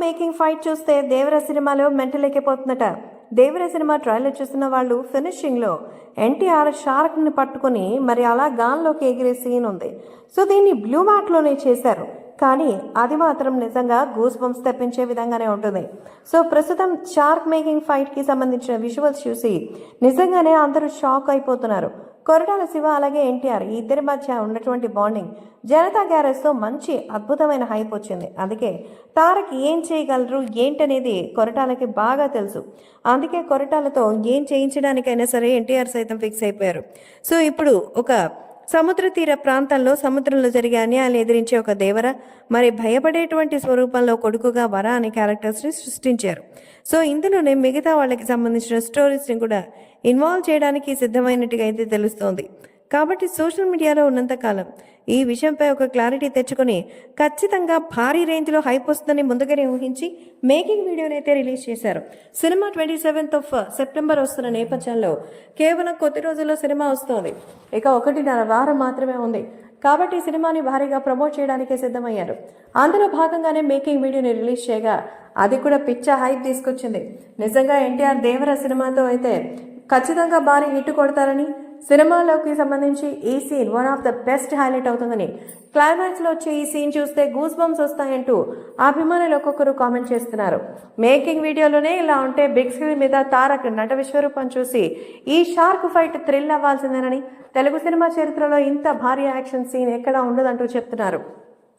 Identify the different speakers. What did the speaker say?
Speaker 1: Making fight చూస్తే దేవర సినిమాలో mental ఎక్కిపోతుందట. దేవర cinema trailer చూస్తున్న వాళ్ళు ఫినిషింగ్లో ఎన్టీఆర్ షార్క్ని పట్టుకొని మరి అలా గాల్లోకి ఎగిరే సీన్ ఉంది. సో దీన్ని బ్లూ మ్యాట్లోనే చేశారు, కానీ అది మాత్రం నిజంగా గూస్ బంప్స్ తెప్పించే విధంగానే ఉంటుంది. సో ప్రస్తుతం షార్క్ మేకింగ్ ఫైట్కి సంబంధించిన విజువల్స్ చూసి నిజంగానే అందరూ షాక్ అయిపోతున్నారు. కొరటాల శివ అలాగే ఎన్టీఆర్ ఈ ఇద్దరి మధ్య ఉన్నటువంటి బాండింగ్ జనతా గ్యారేజ్తో మంచి అద్భుతమైన హైప్ వచ్చింది. అందుకే తారక్ ఏం చేయగలరు ఏంటనేది కొరటాలకి బాగా తెలుసు. అందుకే కొరటాలతో ఏం చేయించడానికైనా సరే ఎన్టీఆర్ సైతం ఫిక్స్ అయిపోయారు. సో ఇప్పుడు ఒక సముద్ర తీర ప్రాంతంలో సముద్రంలో జరిగే అన్యాయాలు ఎదిరించే ఒక దేవర, మరి భయపడేటువంటి స్వరూపంలో కొడుకుగా వర అనే క్యారెక్టర్స్ని సృష్టించారు. సో ఇందులోనే మిగతా వాళ్ళకి సంబంధించిన స్టోరీస్ని కూడా ఇన్వాల్వ్ చేయడానికి సిద్ధమైనట్టుగా అయితే తెలుస్తోంది. కాబట్టి సోషల్ మీడియాలో ఉన్నంతకాలం ఈ విషయంపై ఒక క్లారిటీ తెచ్చుకొని ఖచ్చితంగా భారీ రేంజ్లో హైప్ వస్తుందని ముందుగానే ఊహించి మేకింగ్ వీడియోని అయితే రిలీజ్ చేశారు. సినిమా 27th సెప్టెంబర్ వస్తున్న నేపథ్యంలో కేవలం కొద్ది రోజుల్లో సినిమా వస్తోంది. ఇక 1.5 వారం మాత్రమే ఉంది. కాబట్టి సినిమాని భారీగా ప్రమోట్ చేయడానికే సిద్ధమయ్యారు. అందులో భాగంగానే మేకింగ్ వీడియోని రిలీజ్ చేయగా అది కూడా పిచ్చ హైప్ తీసుకొచ్చింది. నిజంగా ఎన్టీఆర్ దేవర సినిమాతో అయితే ఖచ్చితంగా భారీ హిట్ కొడతారని, సినిమాలోకి సంబంధించి ఈ scene one of the best highlight అవుతుందని, క్లైమాక్స్లో వచ్చే ఈ సీన్ చూస్తే గూస్ బంప్స్ వస్తాయంటూ అభిమానులు ఒక్కొక్కరు కామెంట్ చేస్తున్నారు. మేకింగ్ వీడియోలోనే ఇలా ఉంటే బిగ్ స్క్రీన్ మీద తారక్ నట విశ్వరూపం చూసి ఈ షార్క్ ఫైట్ థ్రిల్ అవ్వాల్సిందేనని, తెలుగు సినిమా చరిత్రలో ఇంత భారీ యాక్షన్ సీన్ ఎక్కడా ఉండదంటూ చెప్తున్నారు.